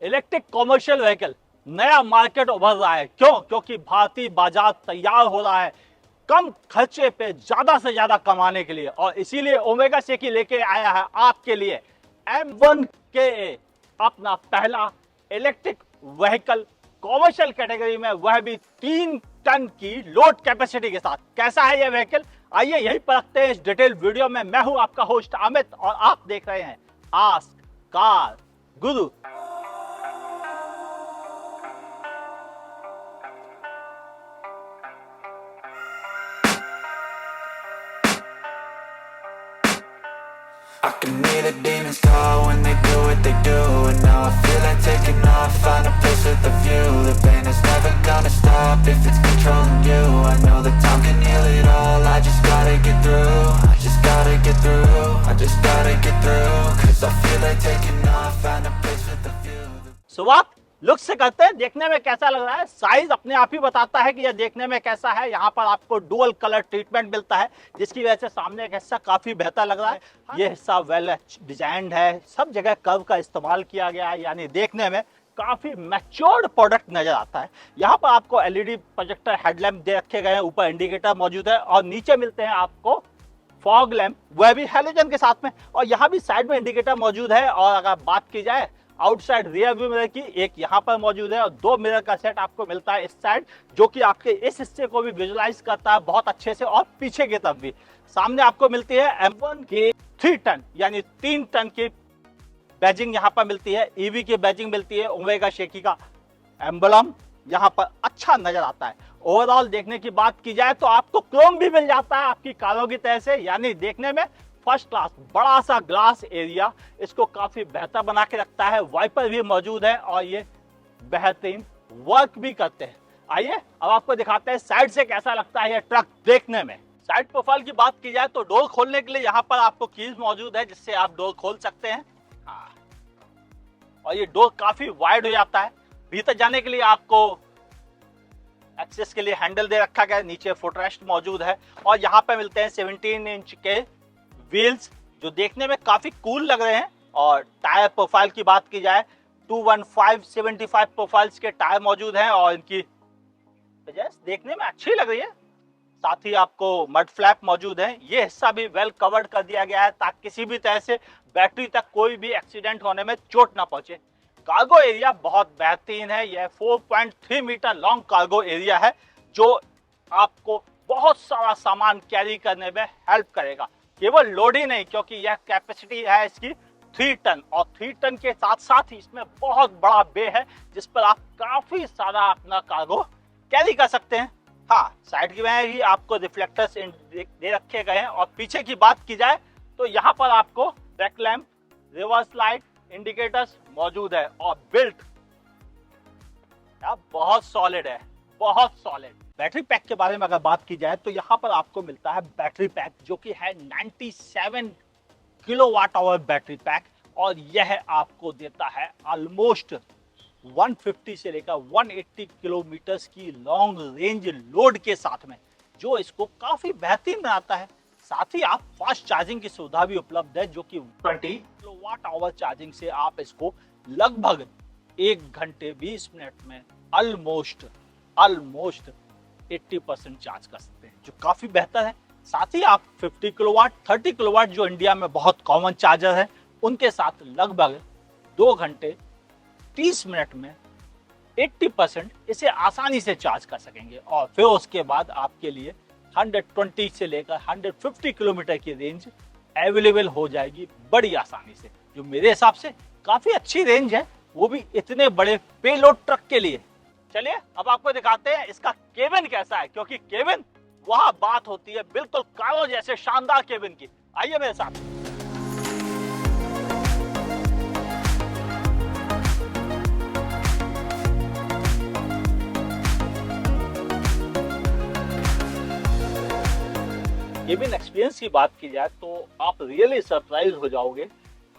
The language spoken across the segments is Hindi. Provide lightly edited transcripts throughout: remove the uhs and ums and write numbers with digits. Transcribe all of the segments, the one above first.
इलेक्ट्रिक कॉमर्शियल व्हीकल नया मार्केट उभर रहा है। क्यों? क्योंकि भारतीय बाजार तैयार हो रहा है कम खर्चे पे ज्यादा से ज्यादा कमाने के लिए, और इसीलिए ओमेगा सेकी लेके आया है आपके लिए M1 के अपना पहला इलेक्ट्रिक व्हीकल कॉमर्शियल कैटेगरी में, वह भी 3 टन की लोड कैपेसिटी के साथ। कैसा है यह व्हीकल, आइए यही परखते हैं इस डिटेल वीडियो में। मैं हूं आपका होस्ट अमित और आप देख रहे हैं ask car Guru. I can hear the demons call when they do what they do. And now I feel like taking off, find a place with a view. The pain is never gonna stop if it's controlling you. I know that time can heal it all, I just gotta get through. I just gotta get through, I just gotta get through. Cause I feel like taking off, find a place with a view. शुरुआत लुक से करते हैं, देखने में कैसा लग रहा है। साइज अपने आप ही बताता है कि यह देखने में कैसा है। यहाँ पर आपको डुअल कलर ट्रीटमेंट मिलता है, जिसकी वजह से सामने का हिस्सा काफी बेहतर लग रहा है। यह हिस्सा वेल डिजाइंड है, सब जगह कर्व का इस्तेमाल किया गया है, यानी देखने में काफी मैच्योर्ड प्रोडक्ट नजर आता है। यहाँ पर आपको एलईडी प्रोजेक्टर हेडलैम्प दे रखे गए हैं, ऊपर इंडिकेटर मौजूद है और नीचे मिलते हैं आपको फॉग लैंप, वह भी हैलोजन के साथ में। और यहाँ भी साइड में इंडिकेटर मौजूद है। और अगर बात की जाए आउटसाइड रियर व्यू मिरर की, एक यहाँ पर मौजूद है और 2 मिरर का सेट आपको मिलता है इस साइड, जो कि आपके इस हिस्से को भी विजुलाइज करता है बहुत अच्छे से, और पीछे की तरफ भी। सामने आपको मिलती है M1 की 3 टन यानी 3 टन की बैजिंग यहाँ पर मिलती है। ईवी की बैजिंग मिलती है, ओमेगा सेकी का एम्बलम यहाँ पर अच्छा नजर आता है। ओवरऑल देखने की बात की जाए तो आपको क्रोम भी मिल जाता है आपकी कारों की तरह से, यानी देखने में फर्स्ट क्लास। बड़ा सा ग्लास एरिया इसको काफी बेहतर बना के रखता है। वाइपर भी मौजूद है और ये बेहतरीन वर्क भी करते हैं। आइए अब आपको दिखाते हैं साइड से कैसा लगता है ये ट्रक देखने में। साइड प्रोफाइल की बात की जाए तो डोर खोलने के लिए यहाँ पर आपको कीज मौजूद है, जिससे आप डोर खोल सकते हैं। हाँ, और ये डोर काफी वाइड हो जाता है। भीतर जाने के लिए आपको एक्सेस के लिए हैंडल दे रखा गया है, नीचे फुटरेस्ट मौजूद है और यहाँ पे मिलते हैं 17 इंच के व्हील्स, जो देखने में काफी कूल लग रहे हैं। और टायर प्रोफाइल की बात की जाए 215/75 प्रोफाइल्स के टायर मौजूद हैं और इनकी वजह देखने में अच्छी लग रही है। साथ ही आपको मड फ्लैप मौजूद है। ये हिस्सा भी वेल कवर्ड कर दिया गया है ताकि किसी भी तरह से बैटरी तक कोई भी एक्सीडेंट होने में चोट ना पहुंचे। कार्गो एरिया बहुत बेहतरीन है। यह 4.3 मीटर लॉन्ग कार्गो एरिया है, जो आपको बहुत सारा सामान कैरी करने में हेल्प करेगा। केवल लोड ही नहीं, क्योंकि यह कैपेसिटी है इसकी 3 टन, और 3 टन के साथ साथ ही इसमें बहुत बड़ा बे है, जिस पर आप काफी सारा अपना कार्गो कैरी कर सकते हैं। हाँ, साइड की में ही आपको रिफ्लेक्टर्स दे रखे गए हैं। और पीछे की बात की जाए तो यहाँ पर आपको back lamp, reverse light, indicators मौजूद है और बिल्ट बहुत सॉलिड है, बहुत सॉलिड। बैटरी पैक के बारे में अगर बात की जाए तो यहाँ पर आपको मिलता है बैटरी पैक, जो कि है 97 किलोवाट आवर बैटरी पैक, और यह आपको देता है ऑलमोस्ट 150 से लेकर 180 किलोमीटर की लॉन्ग रेंज लोड के साथ में, जो इसको काफी बेहतरीन बनाता है। साथ ही आप फास्ट चार्जिंग की सुविधा भी उपलब्ध है, जो कि 20 किलोवाट आवर चार्जिंग से आप इसको लगभग 1 घंटे 20 मिनट में ऑलमोस्ट 80% चार्ज कर सकते हैं, जो काफी बेहतर है। साथ ही आप 50 किलोवाट, 30 किलोवाट जो इंडिया में बहुत कॉमन चार्जर है, उनके साथ लगभग 2 घंटे 30 मिनट में 80% इसे आसानी से चार्ज कर सकेंगे। और फिर उसके बाद आपके लिए 120 से लेकर 150 किलोमीटर की रेंज अवेलेबल हो जाएगी बड़ी आसानी से, जो मेरे हिसाब से काफी अच्छी रेंज है, वो भी इतने बड़े पेलोड ट्रक के लिए। चलिए अब आपको दिखाते हैं इसका केबिन कैसा है, क्योंकि केबिन वह बात होती है बिल्कुल कारों जैसे शानदार केबिन की। आइए मेरे साथ। केबिन एक्सपीरियंस की बात की जाए तो आप रियली सरप्राइज हो जाओगे।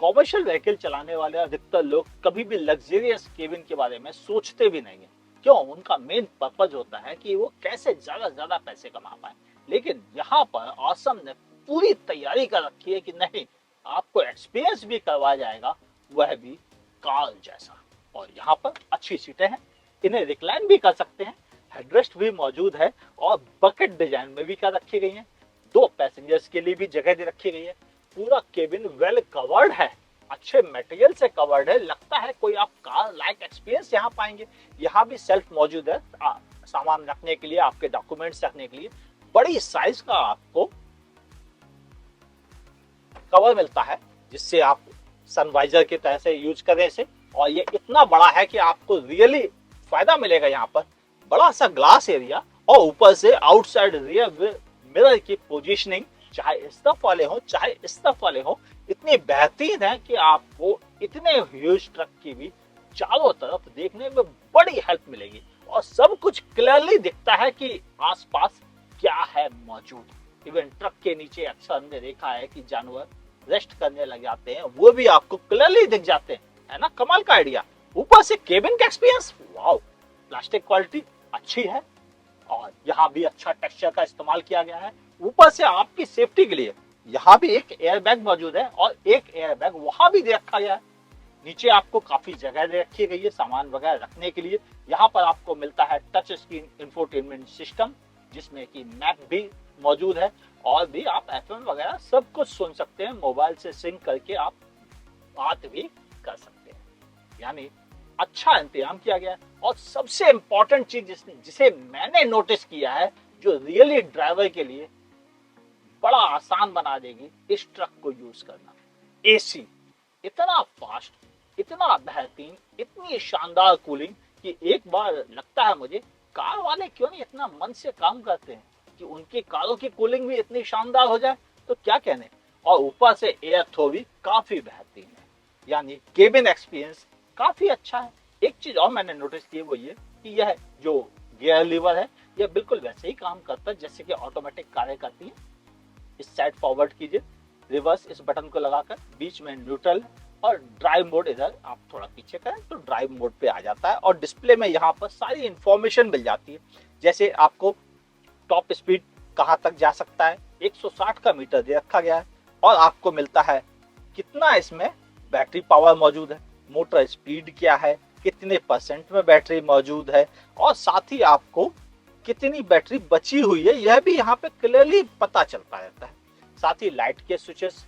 कॉमर्शियल व्हीकल चलाने वाले अधिकतर लोग कभी भी लग्जरियस केबिन के बारे में सोचते भी नहीं है। क्यों? उनका मेन पर्पज होता है कि वो कैसे ज्यादा पैसे कमा पाए। लेकिन यहाँ पर ऑसम ने पूरी तैयारी कर रखी है कि नहीं, आपको एक्सपीरियंस भी करवाया जाएगा, वह भी कार जैसा। और यहाँ पर अच्छी सीटें हैं, इन्हें रिक्लाइन भी कर सकते हैं। हेडरेस्ट भी मौजूद है और बकेट डिजाइन में भी क्या रखी गई है, 2 पैसेंजर्स के लिए भी जगह दे रखी गई है। पूरा केबिन वेल कवर्ड है, अच्छे मटेरियल से कवर्ड है, लगता है कोई आप कार लाइक एक्सपीरियंस यहाँ पाएंगे। यहाँ भी सेल्फ मौजूद है सामान रखने के लिए, आपके डॉक्यूमेंट्स रखने के लिए। बड़ी साइज का आपको कवर मिलता है जिससे आप सनवाइजर की तरह से यूज करें इसे, और ये इतना बड़ा है कि आपको रियली फायदा मिलेगा। यहाँ पर बड़ा सा ग्लास एरिया और ऊपर से आउटसाइड रियर मिरर की पोजीशनिंग, चाहे इस तरफ वाले हो चाहे इस तरफ वाले हो, इतनी बेहतरीन है कि आपको इतने ह्यूज ट्रक की भी चारों तरफ देखने में बड़ी हेल्प मिलेगी और सब कुछ क्लियरली दिखता है कि आसपास क्या है मौजूद। इवन ट्रक के नीचे अक्सर हमने देखा है कि जानवर रेस्ट करने लग जाते हैं, वो भी आपको क्लियरली दिख जाते हैं, है ना। कमाल का आइडिया। ऊपर से केबिन का एक्सपीरियंस, वाओ, प्लास्टिक क्वालिटी अच्छी है और यहाँ भी अच्छा टेक्सचर का इस्तेमाल किया गया है। ऊपर से आपकी सेफ्टी के लिए यहाँ भी एक एयर बैग मौजूद है और एक एयर बैग वहां भी दे रखा गया है। नीचे आपको काफी जगह दे रखी गई है सामान वगैरह रखने के लिए। यहाँ पर आपको मिलता है टच स्क्रीन इंफोटेनमेंट सिस्टम जिसमें कि मैप भी मौजूद है और भी आप एफएम वगैरह सब कुछ सुन सकते हैं। मोबाइल से सिंक करके आप बात भी कर सकते हैं, यानी अच्छा इंतजाम किया गया है। और सबसे इंपॉर्टेंट चीज जिसे मैंने नोटिस किया है, जो रियली ड्राइवर के लिए बड़ा आसान बना देगी इस ट्रक को यूज करना, एसी। इतना फास्ट, इतना बेहतरीन, इतनी शानदार कूलिंग कि एक बार लगता है मुझे कार वाले क्यों नहीं इतना मन से काम करते हैं कि उनकी कारों की कूलिंग भी इतनी शानदार हो जाए, तो क्या कहने। और ऊपर से एयर थ्रो भी काफी बेहतरीन है, यानी केबिन एक्सपीरियंस काफी अच्छा है। एक चीज और मैंने नोटिस की वो ये कि यह जो गियर लीवर है यह बिल्कुल वैसे ही काम करता है जैसे कि ऑटोमेटिक कारें करती हैं। इस साइड फॉरवर्ड कीजिए, रिवर्स इस बटन को लगाकर, बीच में न्यूट्रल और ड्राइव मोड इधर आप थोड़ा पीछे करें तो ड्राइव मोड पे आ जाता है। और डिस्प्ले में यहाँ पर सारी इंफॉर्मेशन मिल जाती है, जैसे आपको टॉप स्पीड कहाँ तक जा सकता है, 160 का मीटर दे रखा गया है, और आपको मिलता है कितना इसमें बैटरी पावर मौजूद है, मोटर स्पीड क्या है, कितने % में बैटरी मौजूद है, और साथ ही आपको कितनी बैटरी बची हुई है यह भी यहाँ पे क्लियरली पता चलता रहता है। साथ ही लाइट के स्विचेस,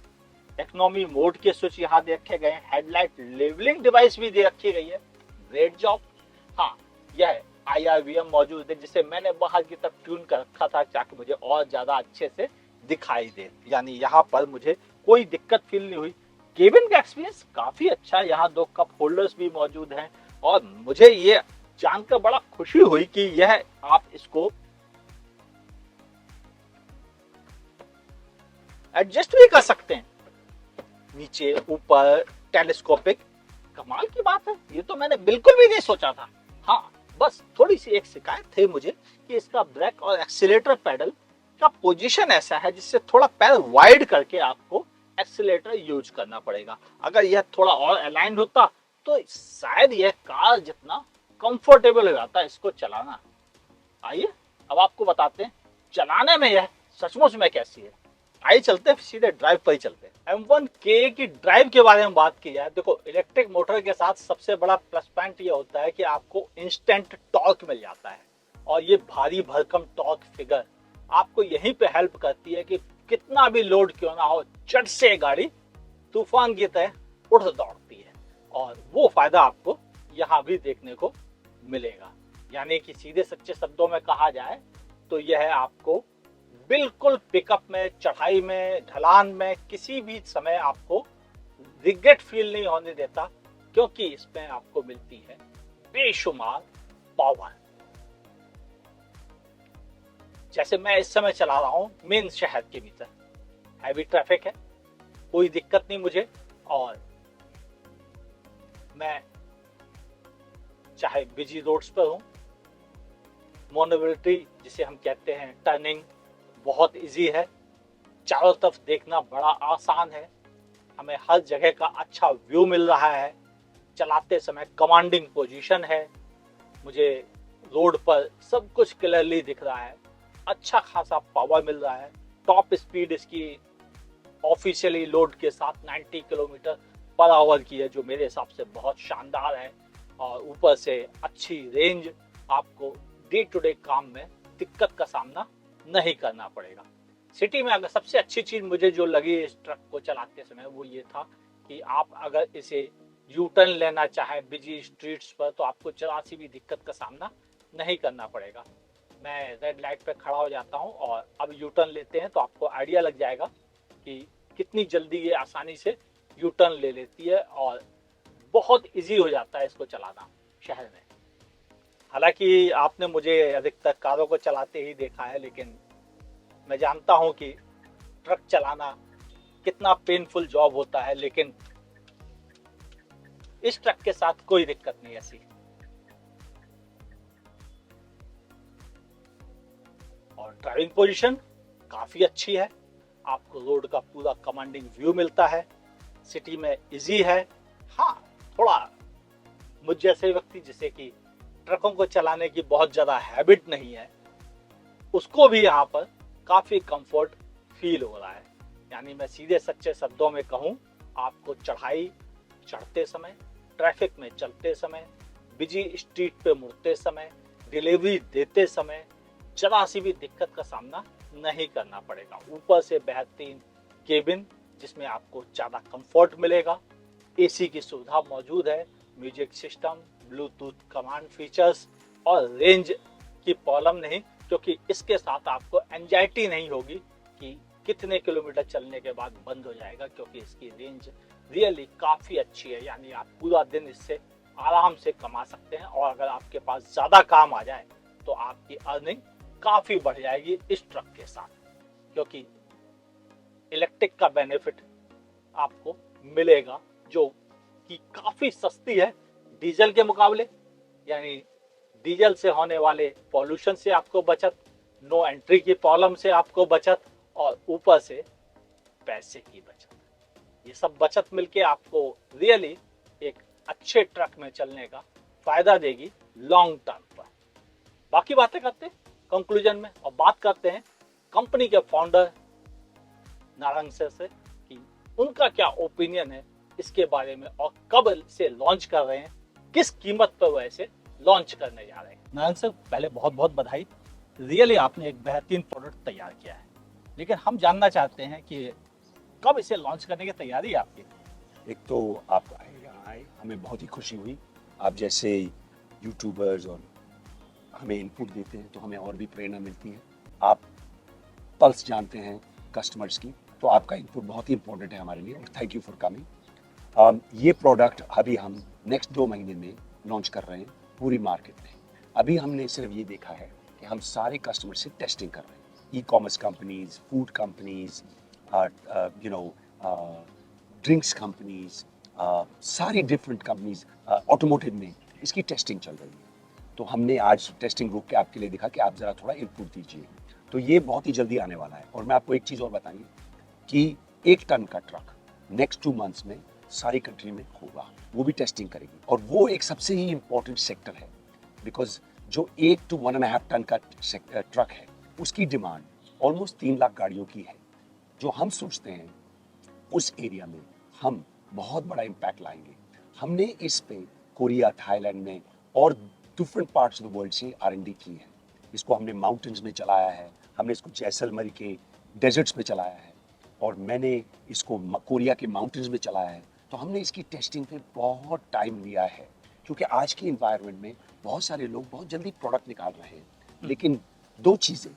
इकोनॉमी मोड के स्विच यहाँ दे रखे गए हैं, हेडलाइट लेवलिंग डिवाइस भी दे रखी गई है, ग्रेट जॉब। हाँ, यह IRVM मौजूद है जिसे मैंने बाहर की तरफ ट्यून कर रखा था ताकि मुझे और ज्यादा अच्छे से दिखाई दे, यानी यहाँ पर मुझे कोई दिक्कत फील नहीं हुई। केबिन का एक्सपीरियंस काफी अच्छा है, यहाँ 2 कप होल्डर्स भी मौजूद हैं और मुझे ये जानकर बड़ा खुशी हुई कि यह आप इसको एडजस्ट भी कर सकते हैं, नीचे ऊपर टेलीस्कोपिक। कमाल की बात है, ये तो मैंने बिल्कुल भी नहीं सोचा था। हाँ, बस थोड़ी सी एक शिकायत थी मुझे कि इसका ब्रेक और एक्सीलेटर पेडल का पोजीशन ऐसा है जिससे थोड़ा पैर वाइड करके आपको एक्सीलेटर यूज करना पड़ेगा। अगर यह थोड़ा और अलाइंड होता तो शायद यह कार जितना कंफर्टेबल हो जाता इसको चलाना। आइए अब आपको बताते हैं चलाने में यह सचमुच में कैसी है। आइए चलते हैं, सीधे ड्राइव पर ही चलते हैं। M1K की ड्राइव के बारे में बात की जाए, देखो इलेक्ट्रिक मोटर के साथ सबसे बड़ा प्लस पॉइंट ये होता है कि आपको इंस्टेंट टॉर्क मिल जाता है, और ये भारी भरकम टॉर्क फिगर आपको यहीं पे हेल्प करती है कि कितना भी लोड क्यों ना हो, चट से गाड़ी तूफान की तरह उड़ दौड़ती है। और वो फायदा आपको यहाँ भी देखने को मिलेगा, यानी कि सीधे सच्चे शब्दों में कहा जाए तो यह आपको बिल्कुल पिकअप में, चढ़ाई में, ढलान में किसी भी समय आपको रिग्रेट फील नहीं होने देता, क्योंकि इसमें आपको मिलती है बेशुमार पावर। जैसे मैं इस समय चला रहा हूं मेन शहर के भीतर, हैवी ट्रैफिक है, कोई दिक्कत नहीं मुझे, और मैं चाहे बिजी रोड्स पर हूं, मोनोबिलिटी जिसे हम कहते हैं, टर्निंग बहुत इजी है, चारों तरफ देखना बड़ा आसान है, हमें हर जगह का अच्छा व्यू मिल रहा है, चलाते समय कमांडिंग पोजीशन है, मुझे रोड पर सब कुछ क्लियरली दिख रहा है, अच्छा खासा पावर मिल रहा है। टॉप स्पीड इसकी ऑफिशियली लोड के साथ 90 किलोमीटर पर आवर की है, जो मेरे हिसाब से बहुत शानदार है। और ऊपर से अच्छी रेंज, आपको डे टू डे काम में दिक्कत का सामना नहीं करना पड़ेगा। सिटी में अगर सबसे अच्छी चीज मुझे जो लगी इस ट्रक को चलाते समय वो ये था कि आप अगर इसे यू टर्न लेना चाहें बिजी स्ट्रीट्स पर तो आपको जरा सी भी दिक्कत का सामना नहीं करना पड़ेगा। मैं रेड लाइट पे खड़ा हो जाता हूँ और अब यू टर्न लेते हैं तो आपको आइडिया लग जाएगा कि कितनी जल्दी ये आसानी से यू टर्न ले लेती है और बहुत इजी हो जाता है इसको चलाना शहर में। हालांकि आपने मुझे अधिकतर कारों को चलाते ही देखा है, लेकिन मैं जानता हूं कि ट्रक चलाना कितना पेनफुल जॉब होता है, लेकिन इस ट्रक के साथ कोई दिक्कत नहीं ऐसी। और ड्राइविंग पोजीशन काफी अच्छी है, आपको रोड का पूरा कमांडिंग व्यू मिलता है, सिटी में इजी है। हाँ, थोड़ा मुझ जैसे व्यक्ति जिसे कि ट्रकों को चलाने की बहुत ज्यादा हैबिट नहीं है, उसको भी यहाँ पर काफी कंफर्ट फील हो रहा है। यानी मैं सीधे सच्चे शब्दों में कहूँ, आपको चढ़ाई चढ़ते समय, ट्रैफिक में चलते समय, बिजी स्ट्रीट पे मुड़ते समय, डिलीवरी देते समय जरा सी भी दिक्कत का सामना नहीं करना पड़ेगा। ऊपर से बेहतरीन केबिन जिसमें आपको ज्यादा कंफर्ट मिलेगा, एसी की सुविधा मौजूद है, music system, Bluetooth command features और रेंज की प्रॉब्लम नहीं, क्योंकि इसके साथ आपको एंजाइटी नहीं होगी कि कितने किलोमीटर चलने के बाद बंद हो जाएगा, क्योंकि इसकी रेंज रियली काफी अच्छी है। यानी आप पूरा दिन इससे आराम से कमा सकते हैं और अगर आपके पास ज्यादा काम आ जाए तो आपकी अर्निंग काफी बढ़ जाएगी इस ट्रक के साथ, क्योंकि इलेक्ट्रिक का बेनिफिट आपको मिलेगा जो कि काफी सस्ती है डीजल के मुकाबले। यानी डीजल से होने वाले पॉल्यूशन से आपको बचत, नो एंट्री की प्रॉब्लम से आपको बचत और ऊपर से पैसे की बचत। ये सब बचत मिलके आपको रियली एक अच्छे ट्रक में चलने का फायदा देगी लॉन्ग टर्म पर। बाकी बातें करते हैं कंक्लूजन में और बात करते हैं कंपनी के फाउंडर नारंग सर से कि उनका क्या ओपिनियन है इसके बारे में और कब से लॉन्च कर रहे हैं, किस कीमत पर वह इसे लॉन्च करने जा रहे हैं। नारंग सर, पहले बहुत बहुत बधाई, रियली आपने एक बेहतरीन प्रोडक्ट तैयार किया है, लेकिन हम जानना चाहते हैं कि कब इसे लॉन्च करने की तैयारी है आपकी। एक तो आप यहाँ आए, हमें बहुत ही खुशी हुई। आप जैसे यूट्यूबर्स और हमें इनपुट देते हैं तो हमें और भी प्रेरणा मिलती है। आप पल्स जानते हैं कस्टमर्स की, तो आपका इनपुट बहुत ही इंपॉर्टेंट है हमारे लिए और थैंक यू फॉर कमिंग। ये प्रोडक्ट अभी हम नेक्स्ट 2 महीने में लॉन्च कर रहे हैं पूरी मार्केट में। अभी हमने सिर्फ ये देखा है कि हम सारे कस्टमर से टेस्टिंग कर रहे हैं, e commerce companies, food companies, drinks companies, सारी डिफरेंट कंपनीज, ऑटोमोटिव में इसकी टेस्टिंग चल रही है। तो हमने आज टेस्टिंग रोक के आपके लिए दिखा कि आप ज़रा थोड़ा इनपुट दीजिए, तो ये बहुत ही जल्दी आने वाला है। और मैं आपको एक चीज़ और बताएंगे कि 1 टन का ट्रक नेक्स्ट 2 मंथ्स में सारी कंट्री में होगा, वो भी टेस्टिंग करेगी। और वो एक सबसे ही इम्पोर्टेंट सेक्टर है, बिकॉज जो 1 to 1.5 टन का ट्रक है उसकी डिमांड ऑलमोस्ट 3 लाख गाड़ियों की है। जो हम सोचते हैं उस एरिया में हम बहुत बड़ा इम्पैक्ट लाएंगे। हमने इस पे कोरिया, थाईलैंड में और different parts of the world से R&D की है। इसको हमने माउंटेन्स में चलाया है, हमने इसको जैसलमेर के डेजर्ट्स में चलाया है और मैंने इसको कोरिया के माउंटेन्स में चलाया है। तो हमने इसकी टेस्टिंग पे बहुत टाइम लिया है, क्योंकि आज के इन्वायरमेंट में बहुत सारे लोग बहुत जल्दी प्रोडक्ट निकाल रहे हैं, लेकिन 2 चीज़ें,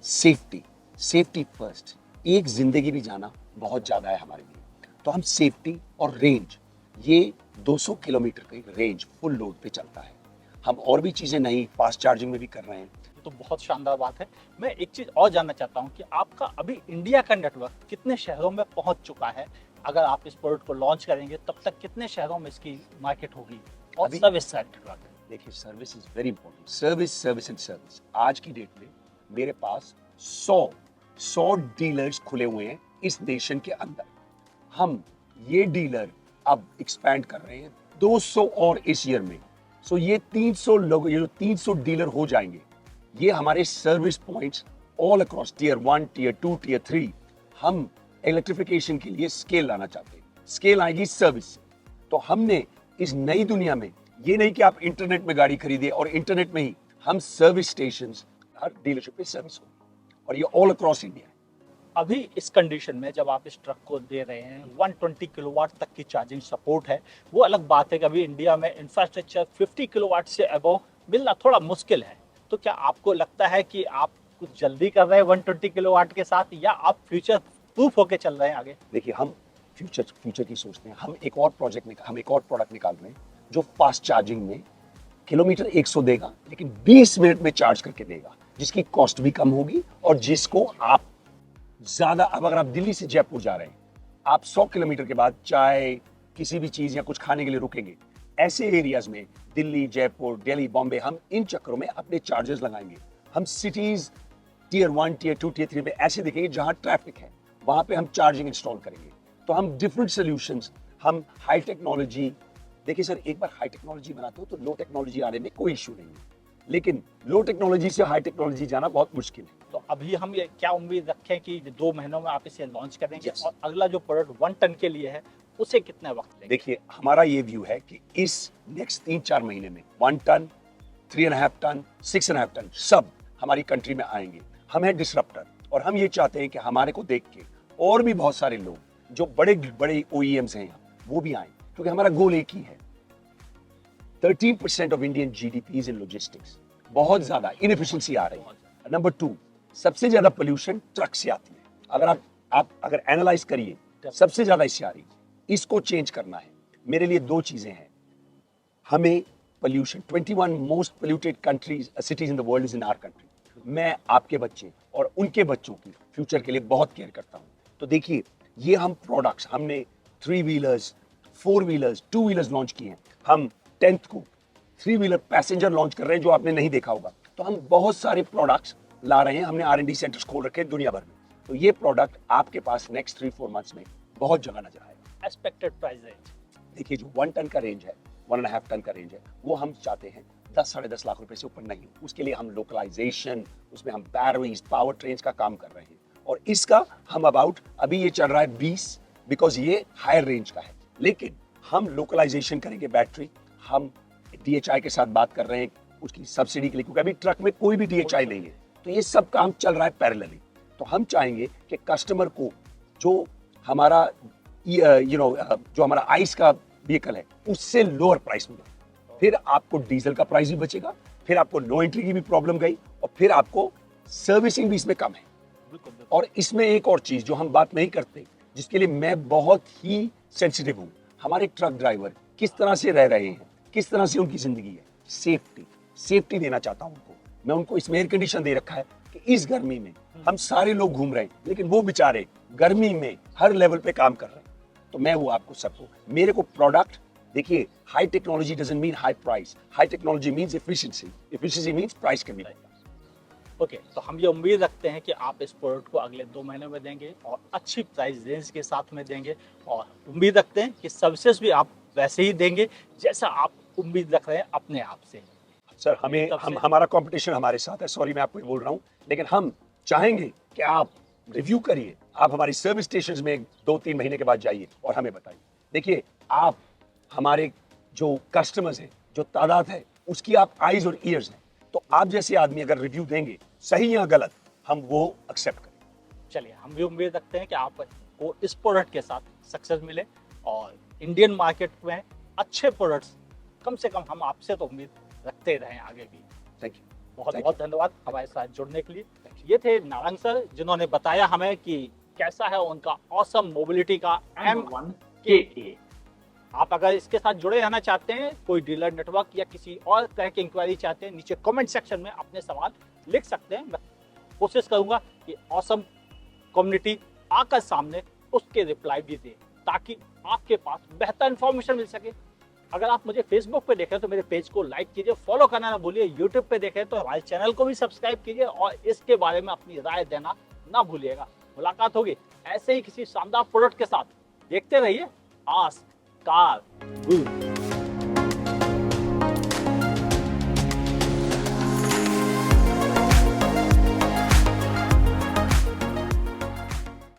सेफ्टी फर्स्ट, एक जिंदगी भी जाना बहुत ज़्यादा है हमारे लिए। तो हम सेफ्टी और रेंज, ये 200 किलोमीटर की रेंज फुल लोड पे चलता है। हम और भी चीज़ें नहीं, फास्ट चार्जिंग में भी कर रहे हैं। तो बहुत शानदार बात है। मैं एक चीज और जानना चाहता हूँ कि आपका अभी इंडिया का नेटवर्क कितने शहरों में पहुंच चुका है? अगर आप इस प्रोडक्ट को लॉन्च करेंगे तब तक कितने शहरों में इसकी मार्केट होगी? और सर्विस नेटवर्क, देखिए, service is very important. Service. आज की डेट में मेरे पास 100 डीलर्स खुले हुए हैं इस नेशन के अंदर। हम ये डीलर अब एक्सपैंड कर रहे हैं 200 और इस ईयर में। सो ये 300 लोग, ये जो 300 डीलर हो जाएंगे, ये हमारे service points all across tier 1, tier 2, tier 3। हम इलेक्ट्रिफिकेशन के लिए स्केल लाना चाहते हैं, स्केल आएगी सर्विस से। तो हमने इस नई दुनिया में ये नहीं कि आप इंटरनेट में गाड़ी खरीदे और इंटरनेट में ही हम सर्विस स्टेशन हर डीलरशिप पे सर्विस होगी और ये ऑल अक्रॉस इंडिया है। अभी इस कंडीशन में जब आप इस ट्रक को दे रहे हैं 120 किलोवाट तक की चार्जिंग सपोर्ट है, वो अलग बात है कि अभी इंडिया में इंफ्रास्ट्रक्चर 50 किलोवाट से अबव मिलना थोड़ा मुश्किल है। तो क्या आपको लगता है कि आप कुछ जल्दी कर रहे हैं 120 किलोवाट के साथ, या आप फ्यूचर प्रूफ होके चल रहे हैं आगे? देखिए, हम फ्यूचर की सोचते हैं। हम एक और प्रोडक्ट निकाल रहे हैं जो फास्ट चार्जिंग में किलोमीटर 100 देगा लेकिन 20 मिनट में चार्ज करके देगा, जिसकी कॉस्ट भी कम होगी और जिसको आप ज्यादा, अब अगर आप दिल्ली से जयपुर जा रहे हैं, आप 100 किलोमीटर के बाद चाय, किसी भी चीज या कुछ खाने के लिए रुकेंगे, ऐसे एरियाज में दिल्ली, जयपुर, दिल्ली, बॉम्बे, हम इन चक्करों में अपने चार्जर्स लगाएंगे। हम सिटीज टियर 1, टियर 2, टियर 3 में ऐसे देखेंगे जहां ट्रैफिक है, वहां पे हम चार्जिंग इंस्टॉल करेंगे। तो हम डिफरेंट सोल्यूशंस, हम हाई टेक्नोलॉजी, देखिए सर, एक बार हाई टेक्नोलॉजी बनाते हो तो लो टेक्नोलॉजी आने में कोई इश्यू नहीं है, लेकिन लो टेक्नोलॉजी से हाई टेक्नोलॉजी जाना बहुत मुश्किल है। तो अभी हम ये क्या उम्मीद रखें कि 2 महीनों में आप इसे लॉन्च करेंगे? Yes. और अगला जो प्रोडक्ट 1 टन के लिए है उसे कितना वक्त लेंगे? देखिए, हमारा ये व्यू है कि इस नेक्स्ट 3-4 महीने में 1 टन, 3.5 टन, 6.5 टन सब हमारी कंट्री में आएंगे। हम हैं डिसरप्टर और हम ये चाहते हैं कि हमारे को देख के और भी बहुत सारे लोग जो बड़े बड़े OEMs हैं यहाँ, वो भी आए, क्योंकि हमारा गोल एक ही है। 13% of Indian GDP is in logistics. बहुत ज्यादा इनएफिशिएंसी आ रही है। नंबर 2, सबसे ज्यादा पोल्यूशन ट्रक से आती है। अगर आप अगर एनालाइज करिए, सबसे ज्यादा इससे आ रही है। इसको चेंज करना है। मेरे लिए 2 चीजें हैं। हमें pollution, 21 most polluted countries cities in the world is in our country. मैं आपके बच्चे और उनके बच्चों की फ्यूचर के लिए बहुत केयर करता हूँ। तो देखिए, ये हम प्रोडक्ट्स, हमने 3 व्हीलर्स, 4 व्हीलर्स, 2 व्हीलर्स लॉन्च किए हैं। हम 10th को 3 व्हीलर पैसेंजर लॉन्च कर रहे हैं जो आपने नहीं देखा होगा। तो हम बहुत सारे प्रोडक्ट्स ला रहे हैं। हमने R&D सेंटर्स खोल रखे हैं दुनिया भर में। तो ये प्रोडक्ट आपके पास नेक्स्ट 3-4 मंथ्स में बहुत जगह नजर आएगा। Expected price range? देखिए, जो 1 टन का रेंज है, 1.5 टन का रेंज है, वो हम चाहते हैं 10-10.5 लाख रुपए से ऊपर नहीं हो। उसके लिए हम लोकलाइजेशन, उसमें हम बैटरीज, पावर ट्रेन्स का काम कर रहे हैं। और इसका हम अभी ये चल रहा है 20, बिकॉज ये हायर रेंज का है। लेकिन हम लोकलाइजेशन करेंगे बैटरी। हम DHI के साथ बात कर रहे हैं उसकी सब्सिडी के लिए, क्योंकि अभी ट्रक में कोई भी DHI नहीं है। तो ये सब काम चल रहा है पैरेलली। तो हम चाहेंगे कि कस्टमर को जो हमारा जो हमारा आइस का व्हीकल है उससे लोअर प्राइस में, फिर आपको डीजल का प्राइस भी बचेगा, फिर आपको नो एंट्री की भी प्रॉब्लम गई, और फिर आपको सर्विसिंग भी इसमें कम है। और इसमें एक और चीज जो हम बात नहीं करते, जिसके लिए मैं बहुत ही सेंसिटिव हूँ, हमारे ट्रक ड्राइवर किस तरह से रह रहे हैं, किस तरह से उनकी जिंदगी है। सेफ्टी देना चाहता हूँ उनको। मैं उनको इसमें एयर कंडीशन दे रखा है कि इस गर्मी में हम सारे लोग घूम रहे हैं, लेकिन वो बेचारे गर्मी में हर लेवल पे काम कर रहे हैं। तो मैं वो आपको सबको, मेरे को प्रोडक्ट, देखिए, high technology doesn't mean high price. High technology means efficiency means price can be. Okay, तो हम ये उम्मीद रखते हैं कि आप इस प्रोडक्ट को अगले 2 महीने में देंगे और अच्छी प्राइस रेंज के साथ में देंगे, और उम्मीद रखते हैं कि सर्विसेज भी आप वैसे ही देंगे जैसा आप उम्मीद रख रहे हैं अपने आप से। सर, हमारा कंपटीशन हमारे साथ है, सॉरी मैं आपको ये बोल रहा हूँ, लेकिन हम चाहेंगे कि आप रिव्यू करिए, आप हमारी सर्विस स्टेशंस में 2-3 महीने के बाद जाइए और हमें बताइए। देखिए, आप हमारे जो कस्टमर्स हैं, जो तादाद है, उसकी आप आईज और ईयर्स हैं। तो आप जैसे आदमी अगर रिव्यू देंगे, सही या गलत, हम वो एक्सेप्ट करें। चलिए, हम भी उम्मीद रखते हैं कि आपको इस प्रोडक्ट के साथ सक्सेस मिले और इंडियन मार्केट में अच्छे प्रोडक्ट्स, कम से कम हम आपसे तो उम्मीद रखते रहें आगे भी। थैंक यू, बहुत बहुत धन्यवाद हमारे साथ जुड़ने के लिए। ये थे नारंग सर, जिन्होंने बताया हमें कि कैसा है उनका ऑसम मोबिलिटी का M1KA। आप अगर इसके साथ जुड़े रहना चाहते हैं, कोई डीलर नेटवर्क या किसी और तरह की इंक्वायरी चाहते हैं, नीचे कमेंट सेक्शन में अपने सवाल लिख सकते हैं। मैं कोशिश करूंगा कि ऑसम कम्युनिटी आकर सामने उसके रिप्लाई भी दे, ताकि आपके पास बेहतर इंफॉर्मेशन मिल सके। अगर आप मुझे फेसबुक पे देखें तो मेरे पेज को लाइक कीजिए, फॉलो करना ना भूलिए। यूट्यूब पे देखें तो हमारे चैनल को भी सब्सक्राइब कीजिए और इसके बारे में अपनी राय देना ना भूलिएगा। मुलाकात होगी ऐसे ही किसी शानदार प्रोडक्ट के साथ। देखते रहिए आस्क कार।